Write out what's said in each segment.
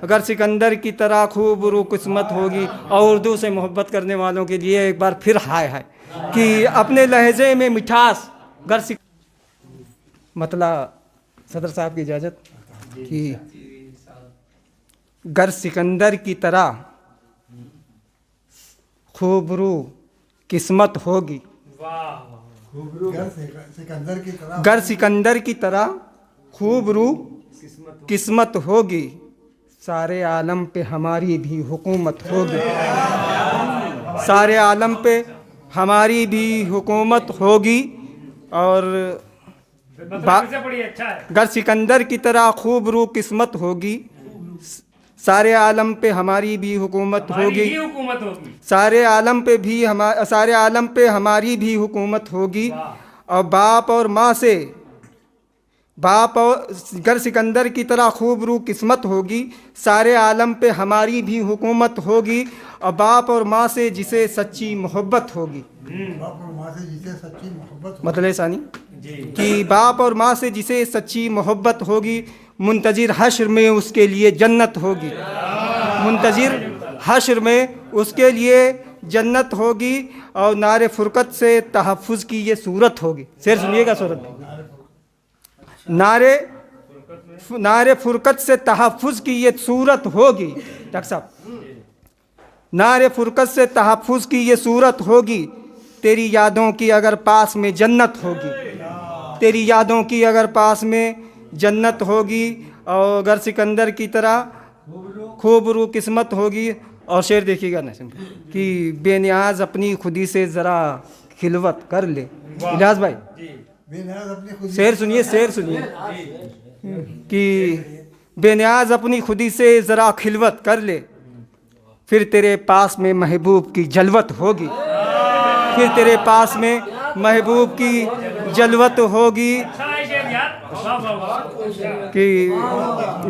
अगर सिकंदर की तरह खूब रू किस्मत होगी। और उर्दू से मोहब्बत करने वालों के लिए एक बार फिर हाय है कि अपने लहजे में मिठास गर मतलब सदर साहब की इजाज़त कि गर सिकंदर की तरह खूब रू किस्मत होगी। गर सिकंदर की तरह खूब रू किस्मत होगी, सारे आलम पे हमारी भी हुकूमत होगी। सारे आलम पे हमारी भी हुकूमत होगी। और गर सिकंदर की तरह खूब रू किस्मत होगी, सारे आलम पे हमारी भी हुकूमत होगी। सारे आलम पे हमारी भी हुकूमत होगी। और गर सिकंदर की तरह खूब रू किस्मत होगी, सारे आलम पे हमारी भी हुकूमत होगी। और बाप और माँ से जिसे सच्ची मोहब्बत होगी। मतलब सानी कि बाप और माँ से जिसे सच्ची मोहब्बत होगी, मुंतजिर हश्र में उसके लिए जन्नत होगी। मुंतजिर हश्र में उसके लिए जन्नत होगी। और नारे फुरकत से तहफ़्फ़ुज़ की ये सूरत होगी। शेर सुनिएगा सूरत। नारे फुरकत से तहफ़्फ़ुज़ की ये सूरत होगी। डॉक्टर साहब, नारे फुरकत से तहफ़्फ़ुज़ की ये सूरत होगी, तेरी यादों की अगर पास में जन्नत होगी। तेरी यादों की अगर पास में जन्नत होगी। और अगर सिकंदर की तरह खूब रू किस्मत होगी। और शेर देखिएगा ना कि बेनियाज अपनी खुदी से ज़रा खिलवत कर ले। इजाज भाई शेर सुनिए कि बेनियाज अपनी खुदी से ज़रा खिलवत कर ले, फिर तेरे पास में महबूब की जलवत होगी। फिर तेरे पास में महबूब की जलवत होगी। कि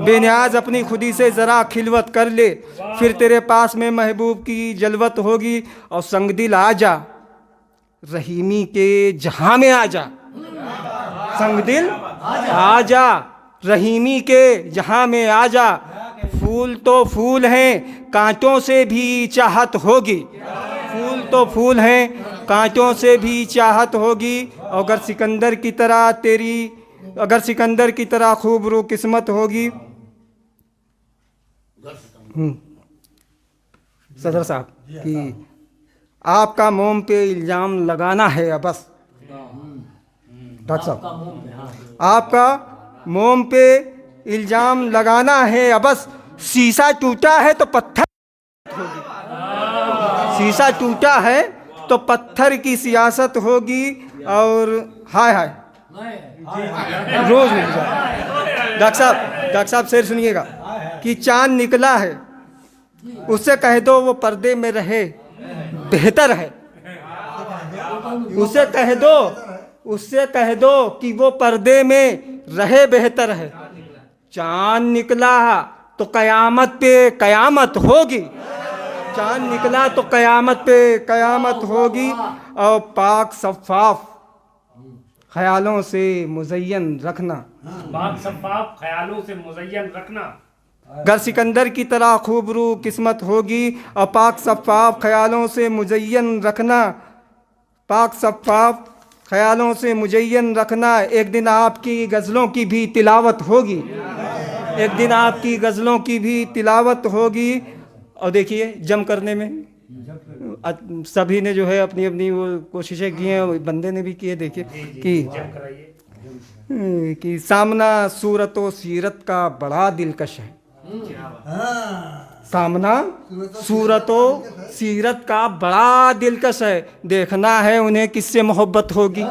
बेनियाज अपनी खुदी से ज़रा खिलवत कर ले, फिर तेरे पास में महबूब की जलवत होगी। और संग दिल आजा रहीमी के जहाँ में आजा। संग दिल आजा रहीमी के जहाँ में आजा। फूल तो फूल हैं कांटों से भी चाहत होगी। फूल तो फूल हैं कांटों से भी चाहत होगी। अगर सिकंदर की तरह खूब रू किस्मत होगी। सदर साहब कि आपका मोम पे इल्ज़ाम लगाना है या बस। डॉक्टर साहब, आपका मोम पे इल्ज़ाम लगाना है या बस। शीशा टूटा है तो पत्थर होगी। शीशा टूटा है तो पत्थर की सियासत होगी। और हाय हाय रोज मिल जाए। डॉक्टर साहब शेर सुनिएगा कि चांद निकला है उससे कह दो वो पर्दे में रहे बेहतर है। उससे कह दो कि वो पर्दे में रहे बेहतर है। चांद निकला तो कयामत पे कयामत होगी। चांद निकला तो कयामत पे कयामत होगी। और पाक सफ़ाफ ख्यालों से मुज़य्यन रखना। पाक सफ़ाफ ख्यालों से मुज़य्यन रखना। गर सिकंदर की तरह खूब रू किस्मत होगी। और पाक सफ़ाफ ख्यालों से मुज़य्यन रखना। पाक सफ़ाफ ख्यालों से मुज़य्यन रखना। एक दिन आपकी गज़लों की भी तिलावत होगी। एक दिन आपकी गज़लों की भी तिलावत होगी। और देखिए जम करने में सभी ने जो है अपनी अपनी वो कोशिशें की हैं, बंदे ने भी की है। देखिए कि सामना सूरत व सीरत का बड़ा दिलकश है। सामना सूरत व सीरत का बड़ा दिलकश है, देखना है उन्हें किससे मोहब्बत होगी।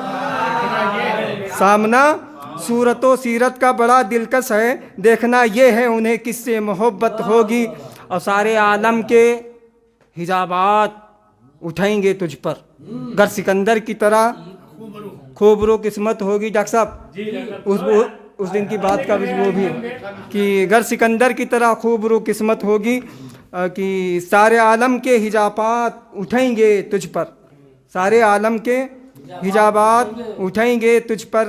सामना सूरत व सीरत का बड़ा दिलकश है, देखना ये है उन्हें किससे मोहब्बत होगी। और सारे आलम के हिजाबात उठाएंगे तुझ पर, गर सिकंदर की तरह खूब रू किस्मत होगी। डॉक्टर साहब उस दिन की बात का भी वो भी कि गर सिकंदर की तरह खूब रू किस्मत होगी। कि सारे आलम के हिजाबात उठेंगे तुझ पर। सारे आलम के हिजाबात उठेंगे तुझ पर,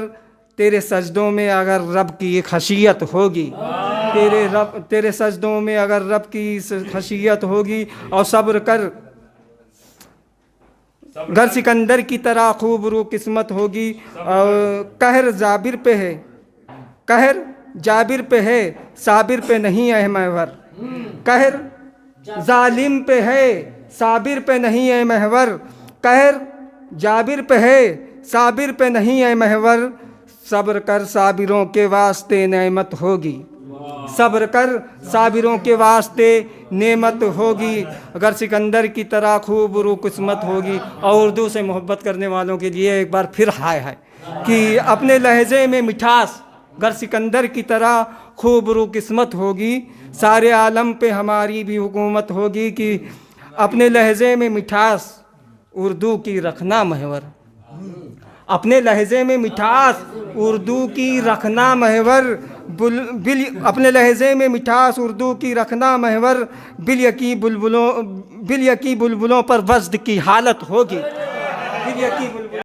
तेरे सजदों में अगर रब की खशियत होगी। तेरे सजदों में अगर रब की खशियत होगी। और सब्र कर घर सिकंदर की तरह खूब रू किस्मत होगी। और कहर जाबिर पे है, कहर जाबिर पे है, साबिर पे नहीं है महवर। कहर जालिम पे है, साबिर पे नहीं है महवर। कहर जाबिर पे है, साबिर पे नहीं है महवर। सब्र कर साबिरों के वास्ते नेमत होगी। सब्र कर साबिरों के वास्ते नेमत होगी। अगर सिकंदर की तरह खूब रू किस्मत होगी। और उर्दू से मोहब्बत करने वालों के लिए एक बार फिर हाय है कि अपने लहजे में मिठास, अगर सिकंदर की तरह खूब रू किस्मत होगी। सारे आलम पे हमारी भी हुकूमत होगी कि अपने लहजे में मिठास उर्दू की रखना महवर। अपने लहजे में मिठास उर्दू की रखना महवर। अपने लहजे में मिठास उर्दू की रखना महवर। बिल यकी बुलबुलों पर वज्द की हालत होगी। बिल यकी बुलबुलों